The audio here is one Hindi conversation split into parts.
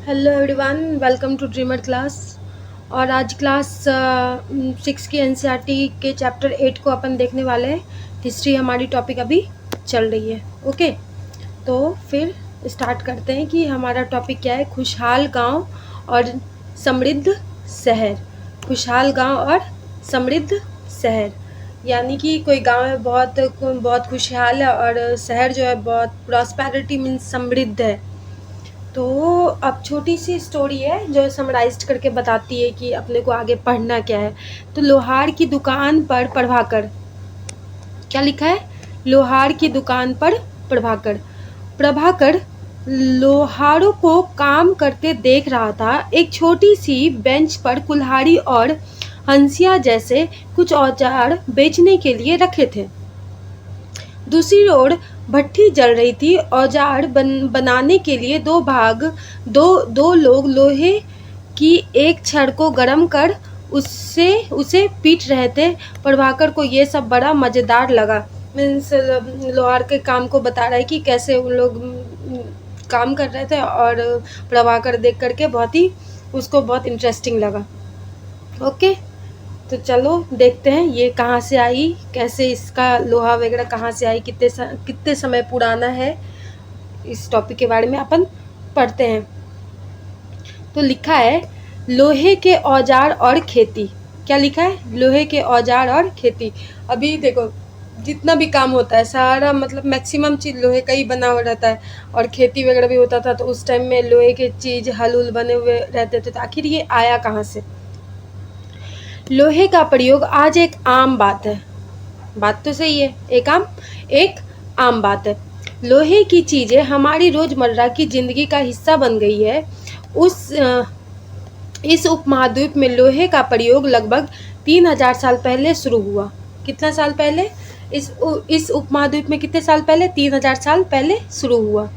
Hello everyone, welcome to dreamer class. और आज क्लास 6 की एनसीईआरटी के चैप्टर 8 को अपन देखने वाले हैं। हिस्ट्री हमारी टॉपिक अभी चल रही है। ओके, तो फिर स्टार्ट करते हैं कि हमारा टॉपिक क्या है। खुशहाल गांव और समृद्ध शहर। खुशहाल गांव और समृद्ध शहर यानी कि कोई गांव है बहुत बहुत खुशहाल है और शहर जो है बहुत प्रॉस्पेरिटी मीन्स समृद्ध है। तो अब छोटी सी स्टोरी है जो समराइज्ड करके बताती है कि अपने को आगे पढ़ना क्या है। तो लोहार की दुकान पर प्रभाकर, क्या लिखा है? लोहार की दुकान पर प्रभाकर। प्रभाकर लोहारों को काम करते देख रहा था। एक छोटी सी बेंच पर कुल्हाड़ी और हंसिया जैसे कुछ औजार बेचने के लिए रखे थे। दूसरी ओर भट्ठी जल रही थी। औजार बनाने के लिए दो लोग लोहे की एक छड़ को गर्म कर उसे पीट रहे थे। प्रभाकर को ये सब बड़ा मज़ेदार लगा। मीन्स लोहार के काम को बता रहा है कि कैसे उन लोग काम कर रहे थे और प्रभाकर देख करके उसको बहुत इंटरेस्टिंग लगा। ओके, तो चलो देखते हैं ये कहाँ से आई, कैसे इसका लोहा वगैरह कहाँ से आई, कितने समय पुराना है। इस टॉपिक के बारे में अपन पढ़ते हैं। तो लिखा है लोहे के औजार और खेती। क्या लिखा है? लोहे के औजार और खेती। अभी देखो जितना भी काम होता है सारा मतलब मैक्सिमम चीज़ लोहे का ही बना हुआ रहता है। और खेती वगैरह भी होता था तो उस टाइम में लोहे के चीज़ हल उल बने हुए रहते थे। तो आखिर ये आया कहाँ से? लोहे का प्रयोग आज एक आम बात है। बात तो सही है, एक आम बात है। लोहे की चीज़ें हमारी रोज़मर्रा की ज़िंदगी का हिस्सा बन गई है। इस उपमहाद्वीप में लोहे का प्रयोग लगभग 3000 साल पहले शुरू हुआ। कितना साल पहले? इस उपमहाद्वीप में कितने साल पहले? 3000 साल पहले शुरू हुआ।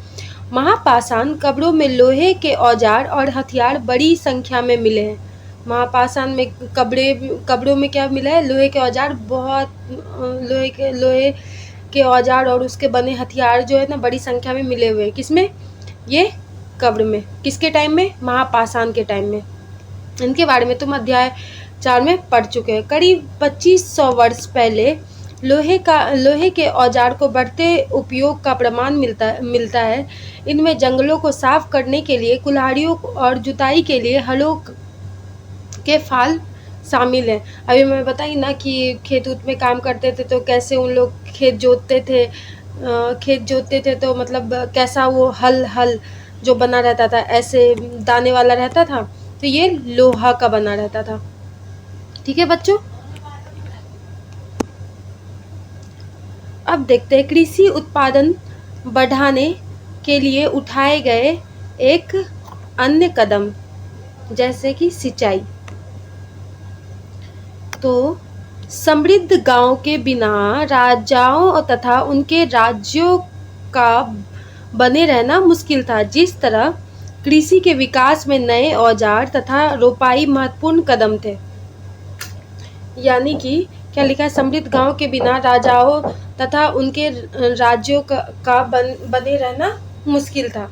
महापाषाण कब्रों में लोहे के औजार और हथियार बड़ी संख्या में मिले हैं। महापाषाण में कब्रों में क्या मिला है? लोहे के औजार, बहुत लोहे के औजार और उसके बने हथियार जो है ना बड़ी संख्या में मिले हुए हैं। किसमें? ये कब्र में। किसके टाइम में? महापाषाण के टाइम में। इनके बारे में तुम अध्याय 4 में पढ़ चुके हैं। करीब 2500 वर्ष पहले लोहे के औजार को बढ़ते उपयोग का प्रमाण मिलता है। इनमें जंगलों को साफ करने के लिए, कुल्हाड़ियों और जुताई के लिए हलों के फाल शामिल हैं। अभी मैं बताई ना कि खेत उत में काम करते थे तो कैसे उन लोग खेत जोतते थे तो मतलब कैसा वो हल जो बना रहता था, ऐसे दाने वाला रहता था, तो ये लोहा का बना रहता था। ठीक है बच्चों, अब देखते हैं कृषि उत्पादन बढ़ाने के लिए उठाए गए एक अन्य कदम, जैसे कि सिंचाई। तो समृद्ध गांव के बिना राजाओं तथा उनके राज्यों का बने रहना मुश्किल था। जिस तरह कृषि के विकास में नए औजार तथा रोपाई महत्वपूर्ण कदम थे। यानी कि क्या लिखा है? समृद्ध गांव के बिना राजाओं तथा उनके राज्यों का बने रहना मुश्किल था।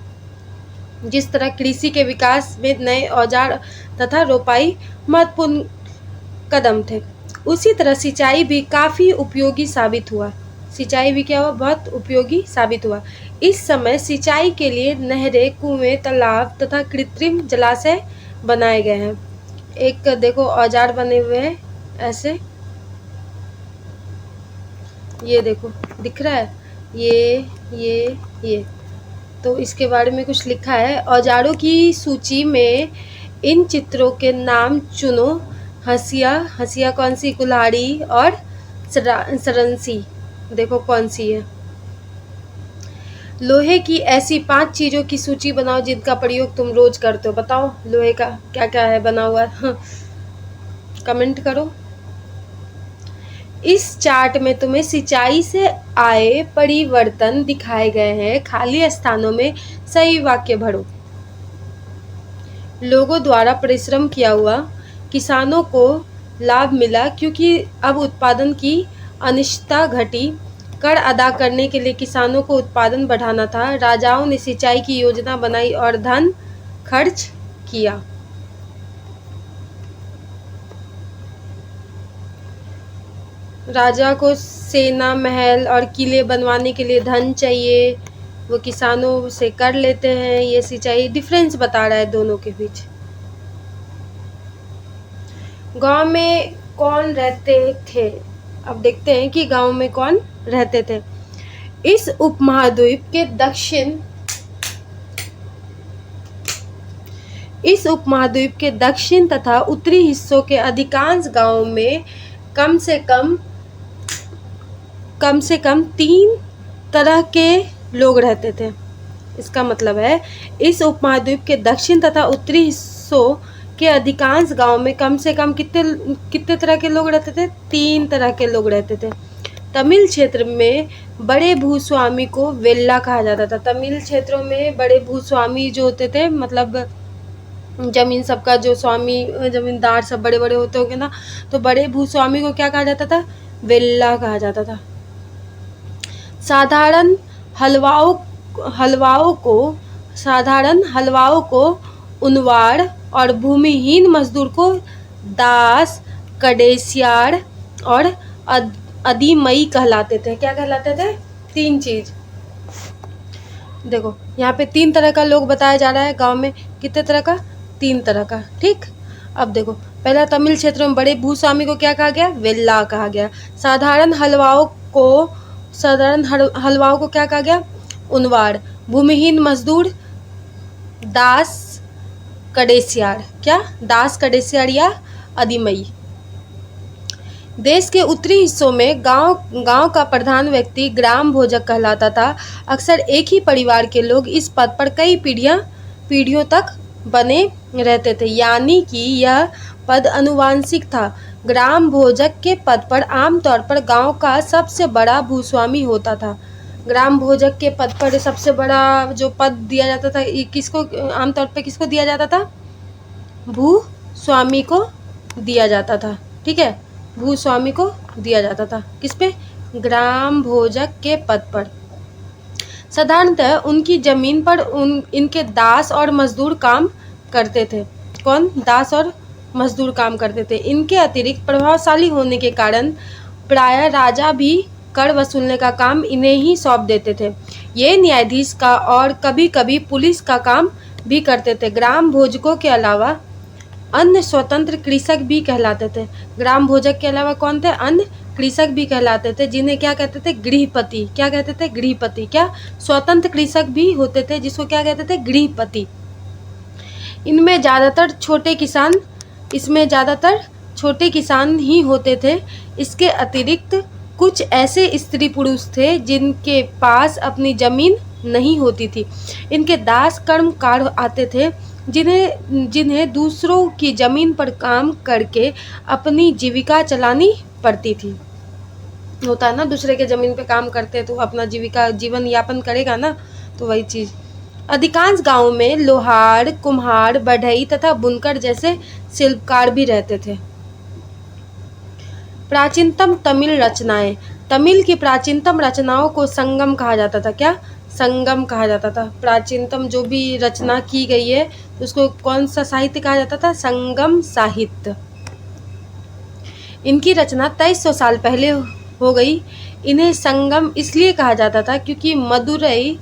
जिस तरह कृषि के विकास में नए औजार तथा रोपाई महत्वपूर्ण कदम थे, उसी तरह सिंचाई भी काफ़ी उपयोगी साबित हुआ। सिंचाई भी क्या हुआ? बहुत उपयोगी साबित हुआ। इस समय सिंचाई के लिए नहरें, कुएं, तालाब तथा कृत्रिम जलाशय बनाए गए हैं। एक देखो औजार बने हुए हैं ऐसे, ये देखो दिख रहा है, ये तो इसके बारे में कुछ लिखा है। औजारों की सूची में इन चित्रों के नाम चुनो। हंसिया कौन सी? कुल्हाड़ी। और सरंसी देखो कौन सी है। लोहे की ऐसी 5 चीज़ों की सूची बनाओ जिनका प्रयोग तुम रोज करते हो। बताओ लोहे का क्या क्या है बना हुआ कमेंट करो। इस चार्ट में तुम्हें सिंचाई से आए परिवर्तन दिखाए गए हैं। खाली स्थानों में सही वाक्य भरो। लोगों द्वारा परिश्रम किया हुआ। किसानों को लाभ मिला क्योंकि अब उत्पादन की अनिश्चितता घटी। कर अदा करने के लिए किसानों को उत्पादन बढ़ाना था। राजाओं ने सिंचाई की योजना बनाई और धन खर्च किया। राजा को सेना, महल और किले बनवाने के लिए धन चाहिए, वो किसानों से कर लेते हैं। ये सिंचाई, डिफरेंस बता रहा है दोनों के बीच। गांव में कौन रहते थे? अब देखते हैं कि गांव में कौन रहते थे। इस उपमहाद्वीप के दक्षिण तथा उत्तरी हिस्सों के अधिकांश गांवों में कम से कम 3 तरह के लोग रहते थे। इसका मतलब है इस उपमहाद्वीप के दक्षिण तथा उत्तरी हिस्सों के अधिकांश गांवों में कम से कम कितने तरह के लोग रहते थे? 3 तरह के लोग रहते थे। तमिल क्षेत्र में बड़े भूस्वामी को वेल्ला कहा जाता था। तमिल क्षेत्रों में बड़े भूस्वामी जो होते थे, मतलब जमीन सबका जो स्वामी, जमींदार सब बड़े बड़े होते होंगे ना, तो बड़े भूस्वामी को क्या कहा जाता था? वेल्ला कहा जाता था। साधारण हलवाओं को उनवाड़ और भूमिहीन मजदूर को दास, कडेसियाड़ और अदीमई कहलाते थे। क्या कहलाते थे? 3 चीज। देखो यहाँ पे 3 तरह का लोग बताया जा रहा है। गांव में कितने तरह का? 3 तरह का। ठीक, अब देखो, पहला तमिल क्षेत्र में बड़े भूस्वामी को क्या कहा गया? वेल्ला कहा गया। साधारण हलवाओं को क्या कहा गया? उनवाड़। भूमिहीन मजदूर दास, कडेसियाड़। क्या? दास, कडेसियाड़ या अदीमई। देश के उत्तरी हिस्सों में गांव का प्रधान व्यक्ति ग्राम भोजक कहलाता था। अक्सर एक ही परिवार के लोग इस पद पर कई पीढ़ियों तक बने रहते थे, यानी कि यह पद अनुवांशिक था। ग्राम भोजक के पद पर आमतौर पर गांव का सबसे बड़ा भूस्वामी होता था। ग्राम भोजक के पद पर सबसे बड़ा जो पद दिया जाता था, किसको आमतौर पर किसको दिया जाता था? भूस्वामी को दिया जाता था। ठीक है, भूस्वामी को दिया जाता था। किस पे? ग्राम भोजक के पद पर। साधारणतः उनकी जमीन पर इनके दास और मजदूर काम करते थे। कौन? दास और मजदूर काम करते थे। इनके अतिरिक्त प्रभावशाली होने के कारण प्रायः राजा भी कर वसूलने का काम इन्हें ही सौंप देते थे। ये न्यायाधीश का और कभी कभी पुलिस का काम भी करते थे। ग्राम भोजकों के अलावा अन्य स्वतंत्र कृषक भी कहलाते थे। ग्राम भोजक के अलावा कौन थे? अन्य कृषक भी कहलाते थे, जिन्हें क्या कहते थे? गृहपति। क्या कहते थे? गृहपति। क्या? स्वतंत्र कृषक भी होते थे, जिसको क्या कहते थे? गृहपति। इसमें ज़्यादातर छोटे किसान ही होते थे। इसके अतिरिक्त कुछ ऐसे स्त्री पुरुष थे जिनके पास अपनी जमीन नहीं होती थी। इनके दास कर्मकार आते थे, जिन्हें दूसरों की जमीन पर काम करके अपनी जीविका चलानी पड़ती थी। होता है ना, दूसरे के जमीन पे काम करते तो अपना जीवन यापन करेगा ना, तो वही चीज़। अधिकांश गांवों में लोहार, कुम्हार, बढ़ई तथा बुनकर जैसे शिल्पकार भी रहते थे। प्राचीनतम तमिल रचनाएं। तमिल की प्राचीनतम रचनाओं को संगम कहा जाता था। क्या? संगम कहा जाता था। प्राचीनतम जो भी रचना की गई है उसको कौन सा साहित्य कहा जाता था? संगम साहित्य। इनकी रचना 2300 साल पहले हो गई। इन्हें संगम इसलिए कहा जाता था क्योंकि मदुरई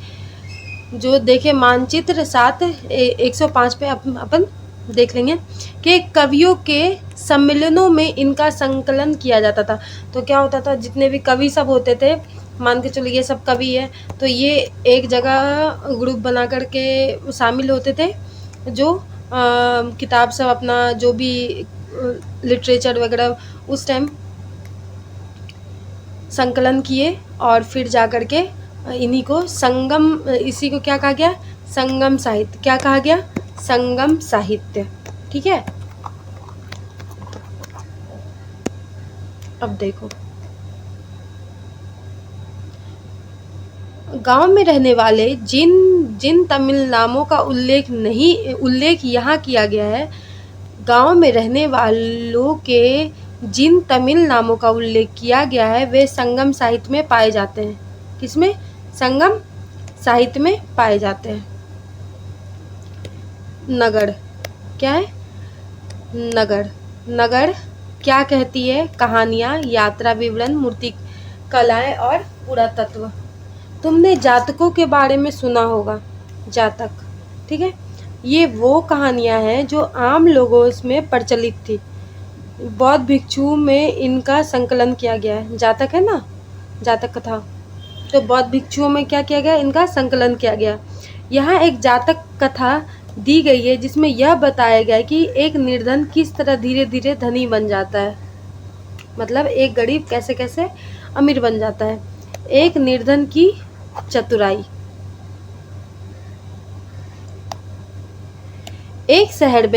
जो देखे मानचित्र 105 पे अपन देख लेंगे कि कवियों के सम्मेलनों में इनका संकलन किया जाता था। तो क्या होता था? जितने भी कवि सब होते थे, मान के चलो ये सब कवि है, तो ये एक जगह ग्रुप बना करके शामिल होते थे, जो किताब सब अपना जो भी लिटरेचर वगैरह उस टाइम संकलन किए और फिर जा कर के इन्हीं को इसी को क्या कहा गया? संगम साहित्य। क्या कहा गया? संगम साहित्य। ठीक है, अब देखो, गांव में रहने वाले जिन तमिल नामों का उल्लेख यहाँ किया गया है, गांव में रहने वालों के जिन तमिल नामों का उल्लेख किया गया है वे संगम साहित्य में पाए जाते हैं। किसमें? संगम साहित्य में पाए जाते हैं। नगढ़, क्या है? नगढ़। नगढ़ क्या कहती है? कहानियाँ, यात्रा विवरण, मूर्ति कलाएं और पुरातत्व। तुमने जातकों के बारे में सुना होगा, जातक, ठीक है। ये वो कहानियाँ हैं जो आम लोगों में प्रचलित थी। बौद्ध भिक्षु में इनका संकलन किया गया है। जातक है ना, जातक कथा, तो बौद्ध भिक्षुओं में क्या किया गया? इनका संकलन किया गया। यहाँ एक जातक कथा दी गई है जिसमें यह बताया गया है कि एक निर्धन किस तरह धीरे धीरे धनी बन जाता है, मतलब एक गरीब कैसे कैसे अमीर बन जाता है। एक निर्धन की चतुराई। एक शहर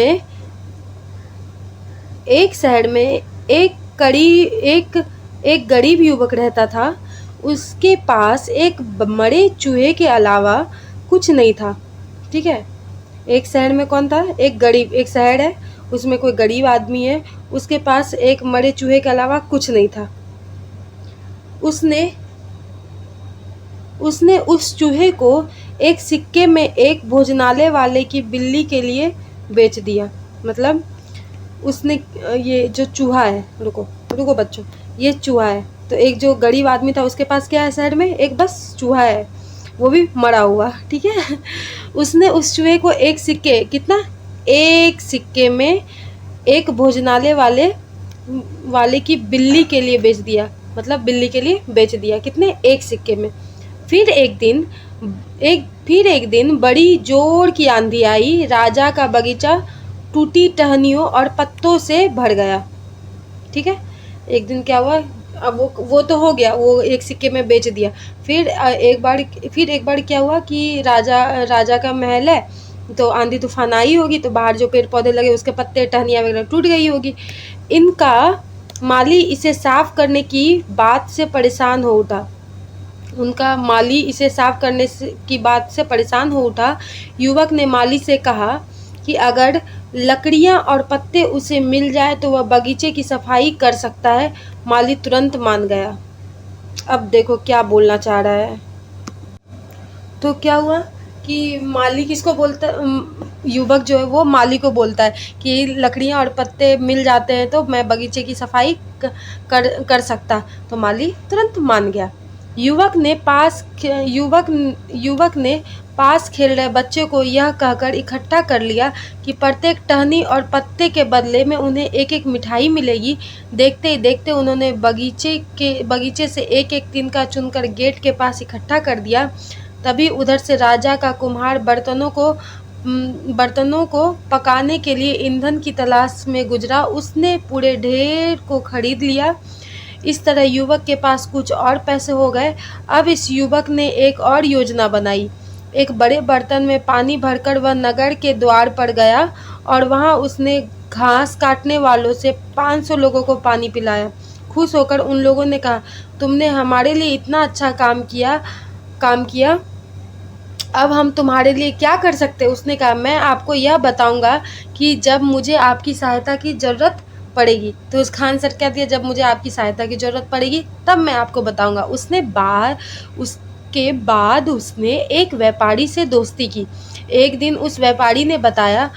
में एक गरीब युवक रहता था। उसके पास एक मरे चूहे के अलावा कुछ नहीं था, ठीक है। एक शहर में कौन था? एक शहर है, उसमें कोई गरीब आदमी है, उसके पास एक मरे चूहे के अलावा कुछ नहीं था। उसने उस चूहे को एक सिक्के में एक भोजनालय वाले की बिल्ली के लिए बेच दिया। मतलब उसने ये जो चूहा है, रुको बच्चों, ये चूहा है, तो एक जो गरीब आदमी था उसके पास क्या है शहर में? एक बस चूहा है, वो भी मरा हुआ, ठीक है। उसने उस चूहे को एक सिक्के में एक भोजनालय वाले की बिल्ली के लिए बेच दिया। मतलब बिल्ली के लिए बेच दिया, कितने? एक सिक्के में। फिर एक दिन बड़ी जोर की आंधी आई। राजा का बगीचा टूटी टहनियों और पत्तों से भर गया, ठीक है। एक दिन क्या हुआ? अब वो तो हो गया, वो एक सिक्के में बेच दिया। फिर एक बार क्या हुआ कि राजा का महल है, तो आंधी तूफान आई होगी, तो बाहर जो पेड़ पौधे लगे उसके पत्ते टहनियाँ वगैरह टूट गई होगी। इनका माली इसे साफ करने की बात से परेशान हो उठा। युवक ने माली से कहा कि अगर लकड़ियां और पत्ते उसे मिल जाए तो वह बगीचे की सफाई कर सकता है। माली तुरंत मान गया। अब देखो क्या बोलना चाह रहा है। तो क्या हुआ कि माली किसको बोलता, युवक जो है वो माली को बोलता है कि लकड़ियां और पत्ते मिल जाते हैं तो मैं बगीचे की सफाई कर सकता। तो माली तुरंत मान गया। युवक ने पास खेल रहे बच्चे को यह कहकर इकट्ठा कर लिया कि प्रत्येक टहनी और पत्ते के बदले में उन्हें एक एक मिठाई मिलेगी। देखते ही देखते उन्होंने बगीचे से एक एक तिनका चुनकर गेट के पास इकट्ठा कर दिया। तभी उधर से राजा का कुम्हार बर्तनों को पकाने के लिए ईंधन की तलाश में गुजरा। उसने पूरे ढेर को खरीद लिया। इस तरह युवक के पास कुछ और पैसे हो गए। अब इस युवक ने एक और योजना बनाई। एक बड़े बर्तन में पानी भरकर वह नगर के द्वार पर गया और वहां उसने घास काटने वालों से 500 लोगों को पानी पिलाया। खुश होकर उन लोगों ने कहा, तुमने हमारे लिए इतना अच्छा काम किया, अब हम तुम्हारे लिए क्या कर सकते हैं? उसने कहा, मैं आपको यह बताऊंगा कि जब मुझे आपकी सहायता की ज़रूरत पड़ेगी। तो उस खान सर क्या दिया, जब मुझे आपकी सहायता की ज़रूरत पड़ेगी तब मैं आपको बताऊंगा। उसके बाद उसने एक व्यापारी से दोस्ती की। एक दिन उस व्यापारी ने बताया,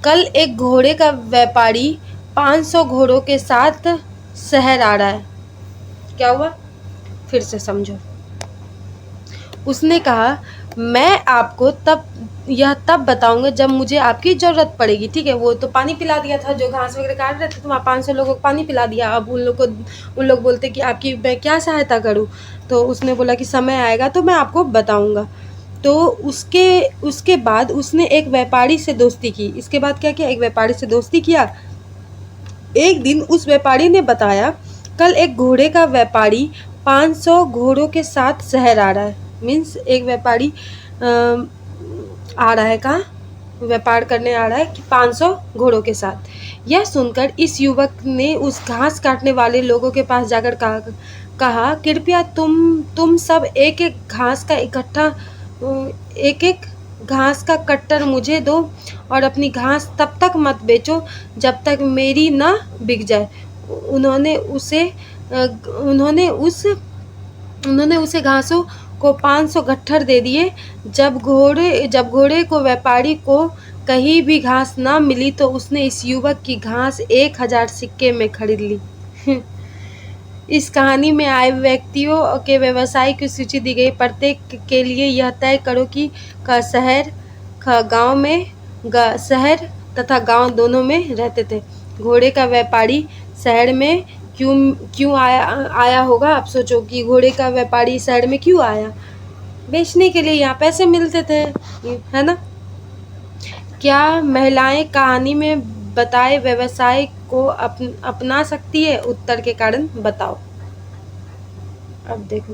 कल एक घोड़े का व्यापारी 500 घोड़ों के साथ शहर आ रहा है। क्या हुआ? फिर से समझो। उसने कहा, मैं आपको तब बताऊंगा जब मुझे आपकी ज़रूरत पड़ेगी, ठीक है। वो तो पानी पिला दिया था, जो घास वगैरह काट रहे थे, तो वहाँ 500 लोगों को पानी पिला दिया। अब उन लोग बोलते कि आपकी मैं क्या सहायता करूँ? तो उसने बोला कि समय आएगा तो मैं आपको बताऊंगा। तो उसके बाद उसने एक व्यापारी से दोस्ती की। इसके बाद क्या किया? एक व्यापारी से दोस्ती किया। एक दिन उस व्यापारी ने बताया, कल एक घोड़े का व्यापारी 500 घोड़ों के साथ शहर आ रहा है। मीन्स एक व्यापारी आ रहा है, कहाँ? व्यापार करने आ रहा है कि 500 घोड़ों के साथ। यह सुनकर इस युवक ने उस घास काटने वाले लोगों के पास जाकर कहा, कृपया तुम सब एक एक घास का कट्टर मुझे दो और अपनी घास तब तक मत बेचो जब तक मेरी ना बिक जाए। उन्होंने उसे घासों को 500 गट्ठर दे दिए। जब घोड़े को व्यापारी को कहीं भी घास ना मिली तो उसने इस युवक की घास 1000 सिक्के में खरीद ली। इस कहानी में आए व्यक्तियों के व्यवसाय की सूची दी गई। प्रत्येक के लिए यह तय करो कि गांव में शहर तथा गांव दोनों में रहते थे। घोड़े का व्यापारी शहर में क्यों क्यों आया होगा? आप सोचो कि घोड़े का व्यापारी शहर में क्यों आया? बेचने के लिए, यहाँ पैसे मिलते थे, है ना। क्या महिलाएं कहानी में बताए व्यवसाय को अपना सकती है? उत्तर के कारण बताओ। अब देखो,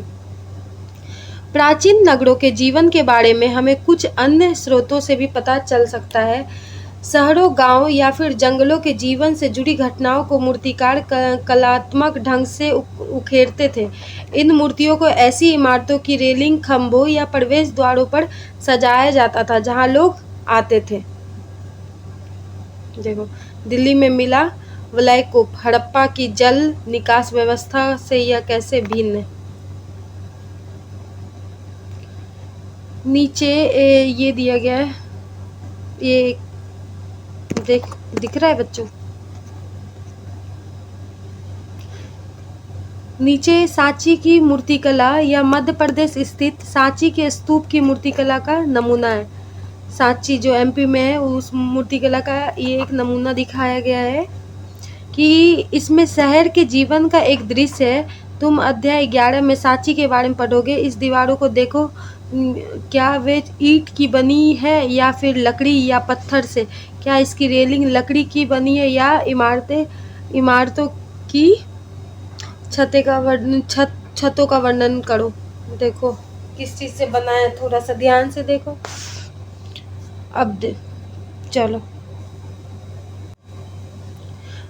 प्राचीन नगरों के जीवन के बारे में हमें कुछ अन्य स्रोतों से भी पता चल सकता है। शहरों, गांव या फिर जंगलों के जीवन से जुड़ी घटनाओं को मूर्तिकार कलात्मक ढंग से उकेरते थे। इन मूर्तियों को ऐसी इमारतों की रेलिंग, खंभों या प्रवेश द्वारों पर सजाया जाता था जहां लोग आते थे। देखो, दिल्ली में मिला वलय कूप, हड़प्पा की जल निकास व्यवस्था से यह कैसे भिन्न है? नीचे ये दिया गया है, ये दिख रहा है बच्चों? नीचे सांची की मूर्तिकला या मध्य प्रदेश स्थित सांची के स्तूप की मूर्तिकला का नमूना है। सांची जो एमपी में है, उस मूर्तिकला का ये एक नमूना दिखाया गया है कि इसमें शहर के जीवन का एक दृश्य है। तुम अध्याय 11 में सांची के बारे में पढ़ोगे। इस दीवारों को देखो, क्या वे ईंट की बनी है या फिर लकड़ी या पत्थर से? क्या इसकी रेलिंग लकड़ी की बनी है या इमारतों की छतों का वर्णन करो। देखो किस चीज से बना है, थोड़ा सा ध्यान से देखो। अब चलो,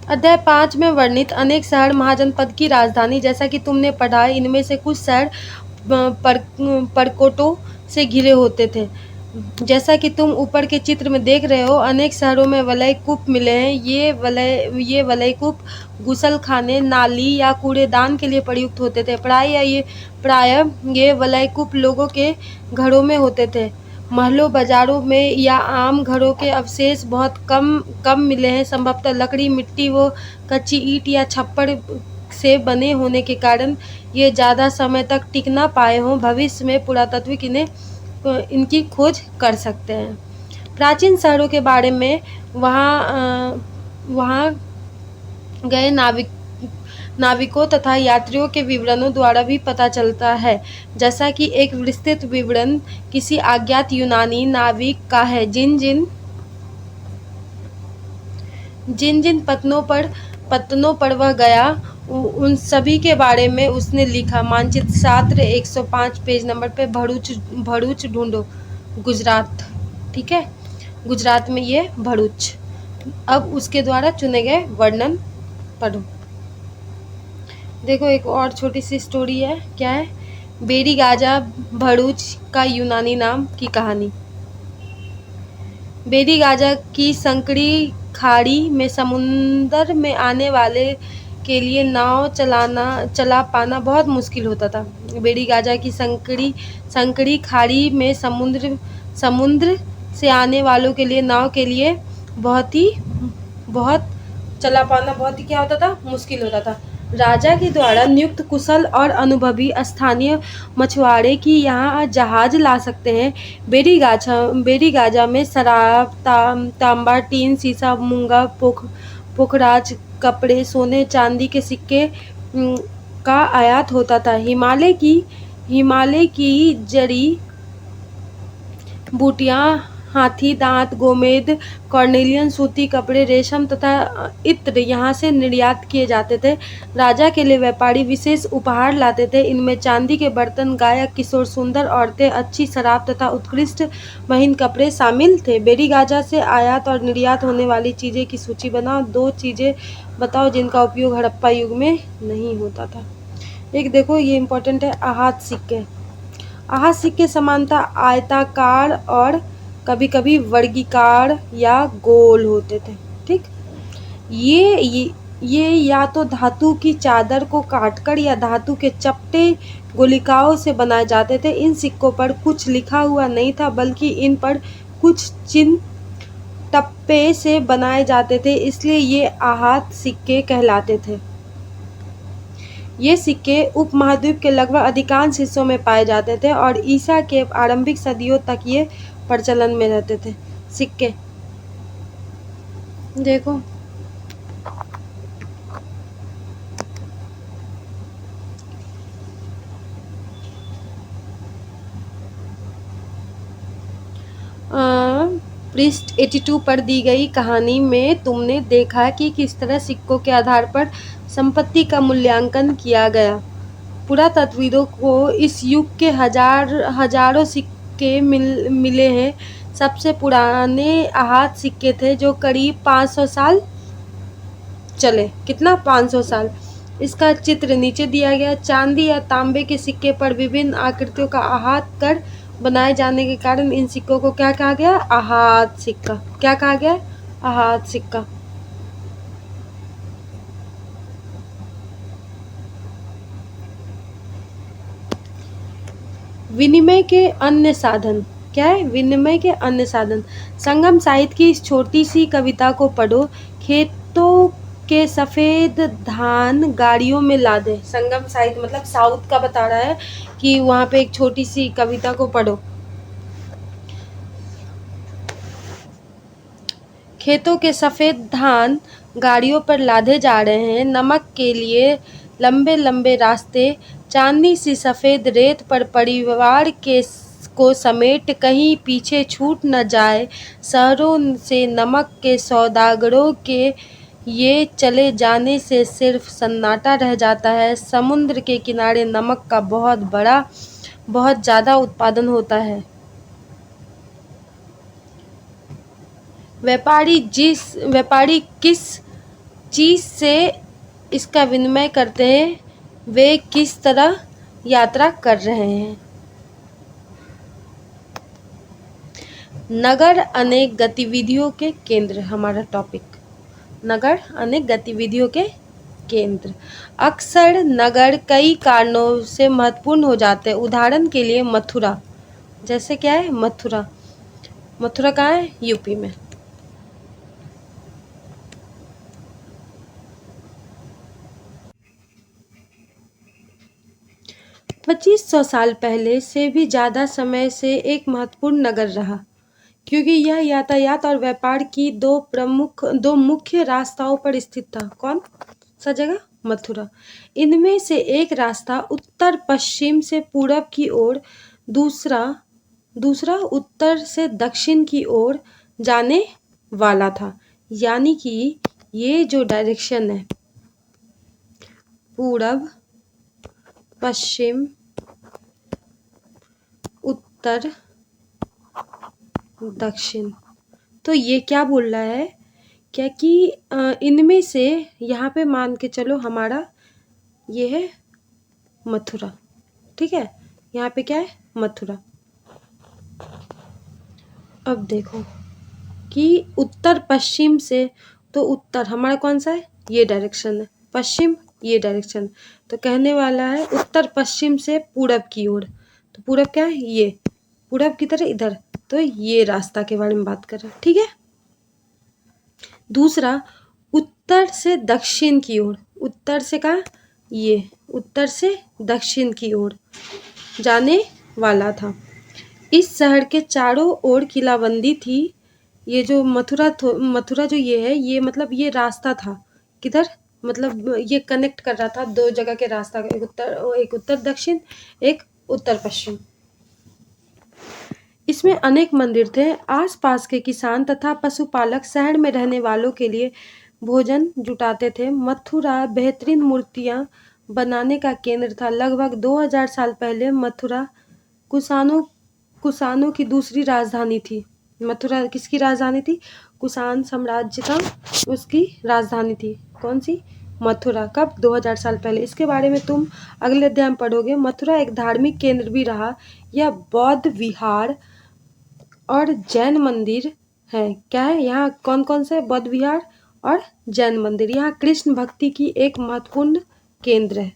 अध्याय 5 में वर्णित अनेक शहर महाजनपद की राजधानी, जैसा कि तुमने पढ़ा है, इनमें से कुछ शहर परकोटों से घिरे होते थे। जैसा कि तुम ऊपर के चित्र में देख रहे हो, अनेक शहरों में वलय कूप मिले हैं। ये वलय कूप गुसलखाने, नाली या कूड़ेदान के लिए प्रयुक्त होते थे। प्राय ये वलय कूप लोगों के घरों में होते थे। महलों, बाजारों में या आम घरों के अवशेष बहुत कम मिले हैं। संभवतः लकड़ी, मिट्टी व कच्ची ईंट या छप्पर से बने होने के कारण ये ज़्यादा समय तक टिक ना पाए हों। भविष्य में पुरातत्वविद इनकी खोज कर सकते हैं। प्राचीन शहरों के बारे में वहाँ गए नाविकों तथा यात्रियों के विवरणों द्वारा भी पता चलता है। जैसा कि एक विस्तृत विवरण किसी अज्ञात यूनानी नाविक का है, जिन जिन पत्तनों पर वह गया, उन सभी के बारे में उसने लिखा। मानचित्र शास्त्र 105 पेज नंबर पे भरूच ढूंढो, गुजरात। ठीक है, गुजरात में ये भरूच। अब उसके द्वारा चुने गए वर्णन पढ़ो। देखो, एक और छोटी सी स्टोरी है। क्या है? बेरी गाजा भरूच का यूनानी नाम की कहानी। बेरी गाजा की संकरी खाड़ी में समुंदर में आने वाले के लिए नाव चला पाना बहुत मुश्किल होता था। बेरी गाजा की संकरी खाड़ी में समुद्र से आने वालों के लिए नाव के लिए बहुत चला पाना बहुत ही क्या होता था? मुश्किल होता था। राजा के द्वारा नियुक्त कुशल और अनुभवी स्थानीय मछुआरे की यहाँ जहाज ला सकते हैं। बेरी गाजा में शराब, तांबा, टीन, शीशा, मूंगा, पोखराज, कपड़े, सोने चांदी के सिक्के का आयात होता था। हिमालय की जड़ी बूटियाँ, हाथी दांत, गोमेद, कॉर्नेलियन, सूती कपड़े, रेशम तथा इत्र यहाँ से निर्यात किए जाते थे। राजा के लिए व्यापारी विशेष उपहार लाते थे। इनमें चांदी के बर्तन, गायक, किशोर, सुंदर औरतें, अच्छी शराब तथा उत्कृष्ट महीन कपड़े शामिल थे। बेरी गाजा से आयात और निर्यात होने वाली चीज़ें की सूची बनाओ। 2 चीज़ें बताओ जिनका उपयोग हड़प्पा युग में नहीं होता था। एक देखो, ये इम्पोर्टेंट है, आहत सिक्के। आहत सिक्के सामान्यतः आयताकार और कभी कभी वर्गीकार या गोल होते थे। ठीक, ये या तो धातु की चादर को काटकर या धातु के चपटे गोलिकाओं से बनाए जाते थे। इन सिक्कों पर कुछ लिखा हुआ नहीं था, बल्कि इन पर कुछ चिन्ह टप्पे से बनाए जाते थे, इसलिए ये आहत सिक्के कहलाते थे। ये सिक्के उपमहाद्वीप के लगभग अधिकांश हिस्सों में पाए जाते थे और ईसा के आरंभिक सदियों तक ये प्रचलन में रहते थे। सिक्के देखो, पृष्ठ 82 पर दी गई कहानी में तुमने देखा कि किस तरह सिक्कों के आधार पर संपत्ति का मूल्यांकन किया गया। पुरातत्वविदों को इस युग के हजारों सिक्के मिले हैं। सबसे पुराने आहत सिक्के थे जो करीब 500 साल चले। कितना? 500 साल। इसका चित्र नीचे दिया गया। चांदी या तांबे के सिक्के पर विभिन्न आकृतियों का आहत कर बनाए जाने के कारण इन सिक्कों को क्या कहा गया? आहत सिक्का। क्या कहा गया? आहत सिक्का। विनिमय के अन्य साधन क्या है? विनिमय के अन्य साधन। संगम साहित्य की इस छोटी सी कविता को पढ़ो। खेतों के सफेद धान गाड़ियों में लादे। संगम साहित्य मतलब साउथ का बता रहा है कि वहां पे एक छोटी सी कविता को पढ़ो। खेतों के सफेद धान गाड़ियों पर लादे जा रहे हैं। नमक के लिए लंबे लंबे रास्ते। चांदी सी सफेद रेत पर परिवार को समेट कहीं पीछे छूट न जाए। शहरों से नमक के सौदागरों के ये चले जाने से सिर्फ सन्नाटा रह जाता है। समुद्र के किनारे नमक का बहुत ज़्यादा उत्पादन होता है। व्यापारी किस चीज़ से इसका विनिमय करते हैं? वे किस तरह यात्रा कर रहे हैं? नगर अनेक गतिविधियों के केंद्र। हमारा टॉपिक नगर अनेक गतिविधियों के केंद्र। अक्सर नगर कई कारणों से महत्वपूर्ण हो जाते हैं। उदाहरण के लिए मथुरा। जैसे क्या है? मथुरा कहाँ है? यूपी में। 2500 साल पहले से भी ज़्यादा समय से एक महत्वपूर्ण नगर रहा, क्योंकि यह यातायात और व्यापार की दो मुख्य रास्ताओं पर स्थित था। कौन सा जगह? मथुरा। इनमें से एक रास्ता उत्तर पश्चिम से पूरब की ओर, दूसरा उत्तर से दक्षिण की ओर जाने वाला था। यानी कि ये जो डायरेक्शन है, पूरब पश्चिम उत्तर दक्षिण, तो ये क्या बोल रहा है? क्या कि इनमें से यहाँ पे मान के चलो हमारा ये है मथुरा। ठीक है, यहाँ पे क्या है? मथुरा। अब देखो कि उत्तर पश्चिम से, तो उत्तर हमारा कौन सा है? ये डायरेक्शन है। पश्चिम ये डायरेक्शन, तो कहने वाला है उत्तर पश्चिम से पूरब की ओर। तो पूरब क्या है? ये पूरब की तरह इधर, तो ये रास्ता के बारे में बात कर रहे हैं। ठीक है। दूसरा उत्तर से दक्षिण की ओर। उत्तर से कहाँ? ये उत्तर से दक्षिण की ओर जाने वाला था। इस शहर के चारों ओर किलाबंदी थी। ये जो मथुरा जो ये है, ये मतलब ये रास्ता था किधर? मतलब ये कनेक्ट कर रहा था दो जगह के रास्ता, एक उत्तर दक्षिण, एक उत्तर पश्चिम। इसमें अनेक मंदिर थे। आसपास के किसान तथा पशुपालक शहर में रहने वालों के लिए भोजन जुटाते थे। मथुरा बेहतरीन मूर्तियां बनाने का केंद्र था। लगभग 2000 साल पहले मथुरा कुषाणों की दूसरी राजधानी थी। मथुरा किसकी राजधानी थी? कुषाण साम्राज्य का उसकी राजधानी थी। कौन सी? मथुरा। कब? 2000 साल पहले। इसके बारे में तुम अगले अध्याय में पढ़ोगे। मथुरा एक धार्मिक केंद्र भी रहा। यह बौद्ध विहार और जैन मंदिर है। क्या है यहाँ? कौन कौन से? बौद्ध विहार और जैन मंदिर। यहाँ कृष्ण भक्ति की एक महत्वपूर्ण केंद्र है।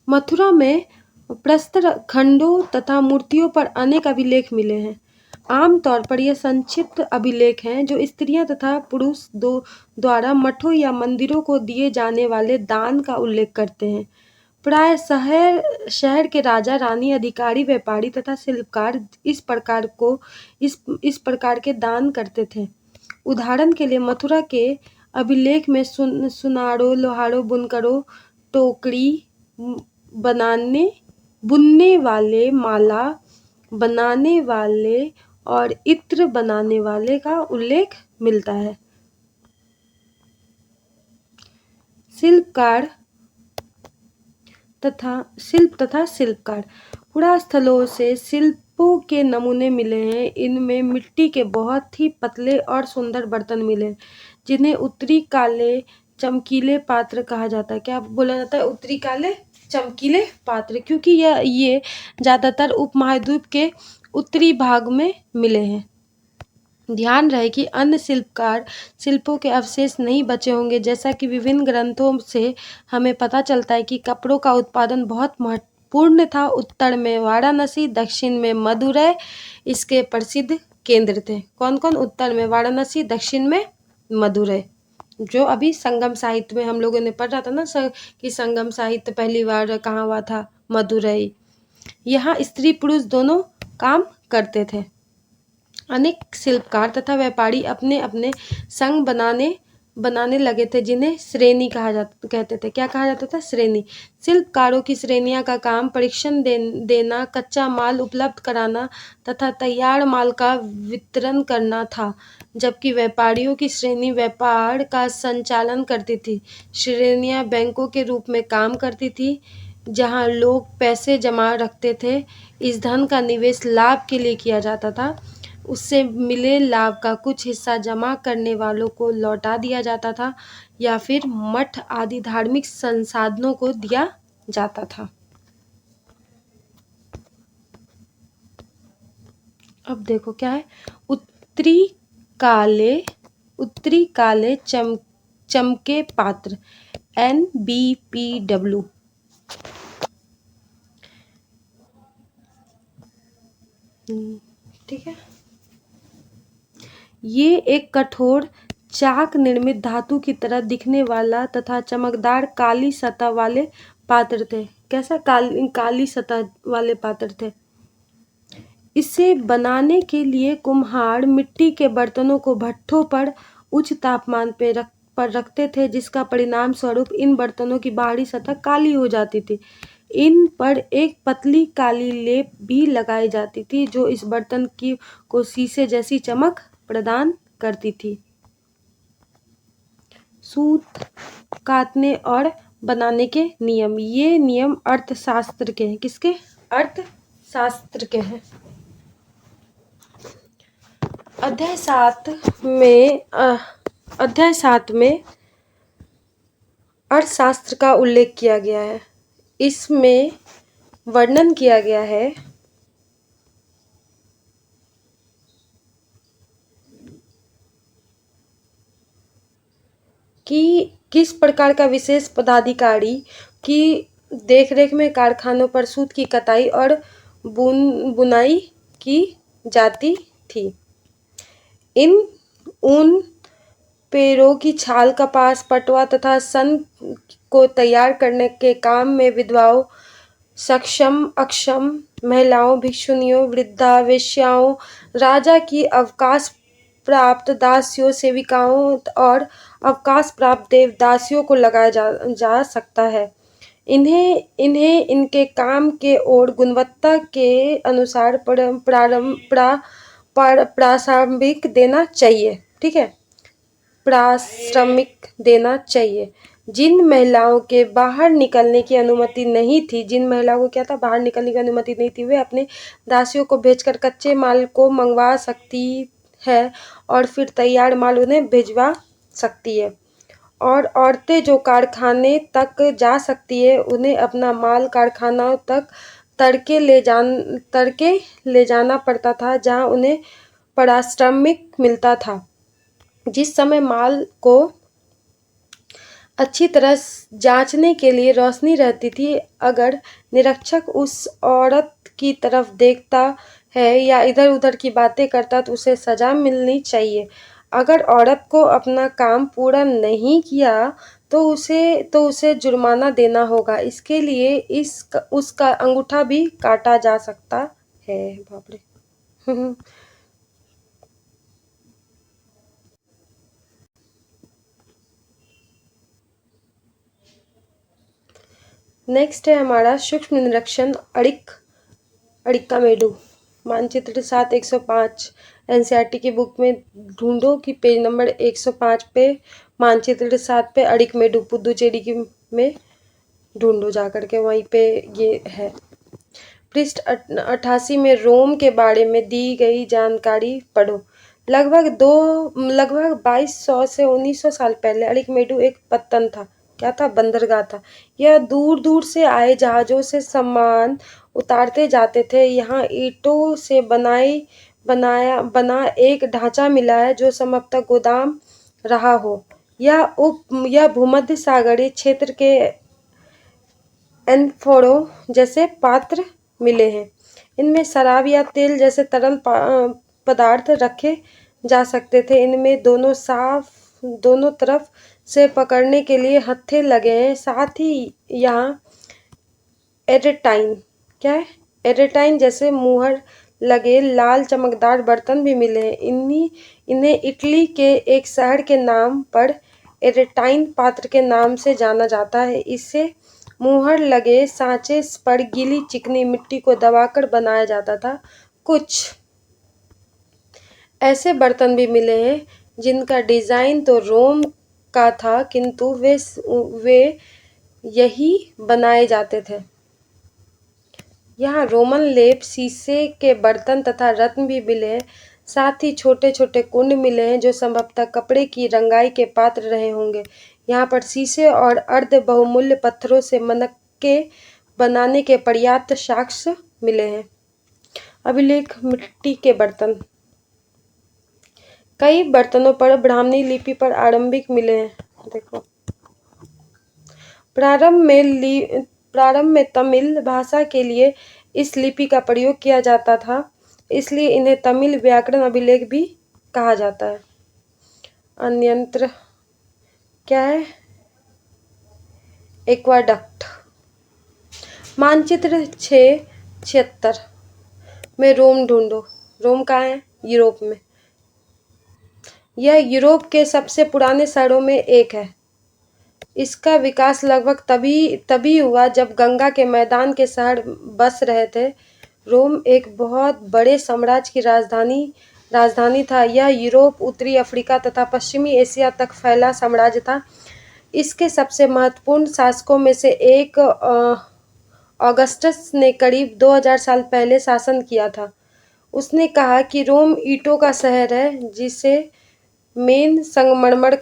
मथुरा में प्रस्तर खंडों तथा मूर्तियों पर अनेक अभिलेख मिले हैं। आमतौर पर यह संक्षिप्त अभिलेख हैं जो स्त्रियां तथा पुरुष द्वारा मठों या मंदिरों को दिए जाने वाले दान का उल्लेख करते हैं। प्राय शहर के राजा, रानी, अधिकारी, व्यापारी तथा शिल्पकार इस प्रकार के दान करते थे। उदाहरण के लिए मथुरा के अभिलेख में सुनारों, लोहारों, बुनकरों, टोकरी बुनने वाले, माला बनाने वाले और इत्र बनाने वाले का उल्लेख मिलता है। शिल्प तथा शिल्पकार। पुरास्थलों से शिल्पों के नमूने मिले हैं। इनमें मिट्टी के बहुत ही पतले और सुंदर बर्तन मिले, जिन्हें उत्तरी काले चमकीले पात्र कहा जाता है। क्या बोला जाता है? उत्तरी काले चमकीले पात्र, क्योंकि ये ज़्यादातर उपमहाद्वीप के उत्तरी भाग में मिले हैं। ध्यान रहे कि अन्य शिल्पों के अवशेष नहीं बचे होंगे। जैसा कि विभिन्न ग्रंथों से हमें पता चलता है कि कपड़ों का उत्पादन बहुत महत्वपूर्ण था। उत्तर में वाराणसी, दक्षिण में मदुरै इसके प्रसिद्ध केंद्र थे। कौन कौन? उत्तर में वाराणसी, दक्षिण में मदुरै, जो अभी संगम साहित्य में हम लोगों ने पढ़ा था ना कि संगम साहित्य पहली बार कहाँ हुआ था? मदुरै। यहाँ स्त्री पुरुष दोनों काम करते थे। अनेक शिल्पकार तथा व्यापारी अपने अपने संघ बनाने लगे थे, जिन्हें श्रेणी कहते थे। क्या कहा जाता था? श्रेणी। शिल्पकारों की श्रेणियां का काम परीक्षण देना, कच्चा माल उपलब्ध कराना तथा तैयार माल का वितरण करना था, जबकि व्यापारियों की श्रेणी व्यापार का संचालन करती थी। श्रेणियां बैंकों के रूप में काम करती थी, जहां लोग पैसे जमा रखते थे। इस धन का निवेश लाभ के लिए किया जाता था। उससे मिले लाभ का कुछ हिस्सा जमा करने वालों को लौटा दिया जाता था या फिर मठ आदि धार्मिक संसाधनों को दिया जाता था। अब देखो क्या है? उत्तरी काले चमके पात्र, NBPW। ठीक है। ये एक कठोर चाक निर्मित धातु की तरह दिखने वाला तथा चमकदार काली सतह वाले पात्र थे। कैसा? काली सतह वाले पात्र थे। इसे बनाने के लिए कुम्हार मिट्टी के बर्तनों को भट्ठों पर उच्च तापमान पर रखते थे, जिसका परिणाम स्वरूप इन बर्तनों की बाहरी सतह काली हो जाती थी। इन पर एक पतली काली लेप भी लगाई जाती थी, जो इस बर्तन को शीशे जैसी चमक प्रदान करती थी। सूत काटने और बनाने के नियम। ये नियम अर्थशास्त्र के हैं। किसके? अर्थशास्त्र के हैं। अध्याय 7 में अर्थशास्त्र का उल्लेख किया गया है। इसमें वर्णन किया गया है कि किस प्रकार का विशेष पदाधिकारी की देखरेख में कारखानों पर सूत की कताई और बुनाई की जाती थी। ऊन, पेड़ों की छाल, कपास, पटवा तथा सन को तैयार करने के काम में विधवाओं, सक्षम अक्षम महिलाओं, भिक्षुनियों, वृद्धा, वेश्याओं, राजा की अवकाश प्राप्त दासियों, सेविकाओं और अवकाश प्राप्त देवदासियों को लगाया जा सकता है। इन्हें इनके काम के और गुणवत्ता के अनुसार प्राश्रमिक देना चाहिए। ठीक है, प्राश्रमिक देना चाहिए। जिन महिलाओं के बाहर निकलने की अनुमति नहीं थी, जिन महिलाओं को क्या था? बाहर निकलने की अनुमति नहीं थी, वे अपने दासियों को भेजकर कच्चे माल को मंगवा सकती है और फिर तैयार माल उन्हें भिजवा सकती है। और औरतें जो कारखाने तक जा सकती है, उन्हें अपना माल कारखानों तक तड़के ले जाना पड़ता था, जहां उन्हें पारिश्रमिक मिलता था। जिस समय माल को अच्छी तरह जांचने के लिए रोशनी रहती थी, अगर निरीक्षक उस औरत की तरफ देखता है या इधर उधर की बातें करता तो उसे सजा मिलनी चाहिए। अगर औरत को अपना काम पूरा नहीं किया तो उसे जुर्माना देना होगा। इसके लिए उसका अंगूठा भी काटा जा सकता है। बाप रे। नेक्स्ट है हमारा सूक्ष्म निरीक्षण अड़िक्कामेडु। मानचित्र 7 105 एनसीईआरटी की बुक में ढूंढो कि पेज नंबर 105 पे मानचित्र 7 पे अड़िक्कामेडु पुदुचेरी की में ढूंढो जाकर के, वहीं पे ये है। पृष्ठ 88 में रोम के बारे में दी गई जानकारी पढ़ो। लगभग 2200 से 1900 साल पहले अड़िक्कामेडु एक पत्तन था। क्या था? बंदरगाह था। यह दूर दूर से आए जहाजों से सामान उतारते जाते थे। यहाँ ईंटों से बना एक ढांचा मिला है जो संभवतः गोदाम रहा हो। यह भूमध्य सागरीय क्षेत्र के एन्फोर्डों जैसे पात्र मिले हैं। इनमें शराब या तेल जैसे तरल पदार्थ रखे जा सकते थे। इनमें दोनों तरफ से पकड़ने के लिए हत्थे लगे हैं। साथ ही यहाँ एरेटाइन, क्या है? एरेटाइन जैसे मुहर लगे लाल चमकदार बर्तन भी मिले हैं। इन्हें इटली के एक शहर के नाम पर एरेटाइन पात्र के नाम से जाना जाता है। इसे मुहर लगे सांचे पर गीली चिकनी मिट्टी को दबाकर बनाया जाता था। कुछ ऐसे बर्तन भी मिले हैं जिनका डिजाइन तो रोम का था, किंतु वे यही बनाए जाते थे। यहाँ रोमन लेप, शीशे के बर्तन तथा रत्न भी मिले हैं। साथ ही छोटे छोटे कुंड मिले हैं जो संभवतः कपड़े की रंगाई के पात्र रहे होंगे। यहाँ पर शीशे और अर्ध बहुमूल्य पत्थरों से मनक्के बनाने के पर्याप्त साक्ष्य मिले हैं। अभिलेख मिट्टी के बर्तन। कई बर्तनों पर ब्राह्मणी लिपि पर आरंभिक मिले हैं। देखो, प्रारंभ में तमिल भाषा के लिए इस लिपि का प्रयोग किया जाता था, इसलिए इन्हें तमिल व्याकरण अभिलेख भी कहा जाता है। अन्यंत्र क्या है? एक्वाडक्ट। मानचित्र 676 में रोम ढूंढो। रोम कहाँ है? यूरोप में। यह यूरोप के सबसे पुराने शहरों में एक है। इसका विकास लगभग तभी हुआ जब गंगा के मैदान के शहर बस रहे थे। रोम एक बहुत बड़े साम्राज्य की राजधानी था। यह यूरोप, उत्तरी अफ्रीका तथा पश्चिमी एशिया तक फैला साम्राज्य था। इसके सबसे महत्वपूर्ण शासकों में से एक ऑगस्टस ने करीब 2000 साल पहले शासन किया था। उसने कहा कि रोम ईंटों का शहर है, जिसे मेन संगमरमर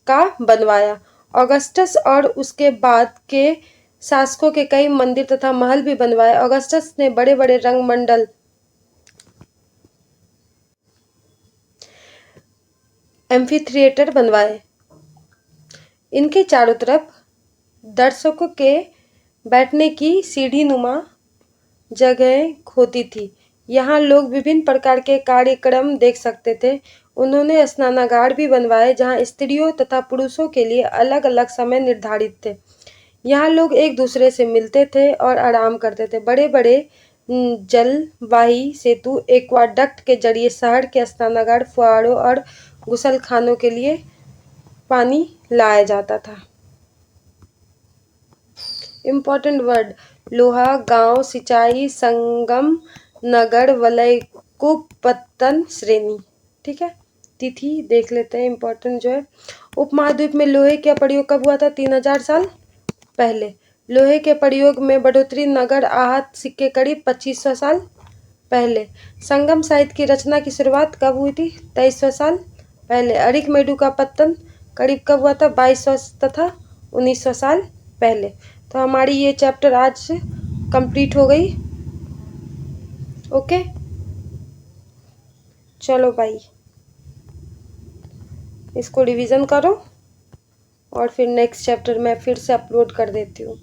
का बनवाया। ऑगस्टस और उसके बाद के शासकों के कई मंदिर तथा महल भी बनवाए। ऑगस्टस ने बड़े बड़े रंगमंडल, एम्फीथिएटर बनवाए। इनके चारों तरफ दर्शकों के बैठने की सीढ़ीनुमा जगह होती थी। यहाँ लोग विभिन्न प्रकार के कार्यक्रम देख सकते थे। उन्होंने स्नानागार भी बनवाए जहाँ स्त्रियों तथा पुरुषों के लिए अलग अलग समय निर्धारित थे। यहाँ लोग एक दूसरे से मिलते थे और आराम करते थे। बड़े बड़े जलवाही सेतु एक्वाडक्ट के जरिए शहर के स्नानागार, फुहारों और गुसलखानों के लिए पानी लाया जाता था। इम्पोर्टेंट वर्ड: लोहा, गांव, सिंचाई, संगम, नगर, वलय, कूप, पत्तन, श्रेणी। ठीक है, तिथि देख लेते हैं। इम्पोर्टेंट जो है, उपमहाद्वीप में लोहे का प्रयोग कब हुआ था? 3000 साल पहले। लोहे के प्रयोग में बढ़ोतरी नगर आहत सिक्के करीब 2500 साल पहले। संगम साहित्य की रचना की शुरुआत कब हुई थी? 2300 साल पहले। अरिकमेडु का पतन करीब कब हुआ था? 2200 तथा 1900 साल पहले। तो हमारी ये चैप्टर आज कंप्लीट हो गई। ओके, चलो भाई, इसको रिवीजन करो और फिर नेक्स्ट चैप्टर मैं फिर से अपलोड कर देती हूँ।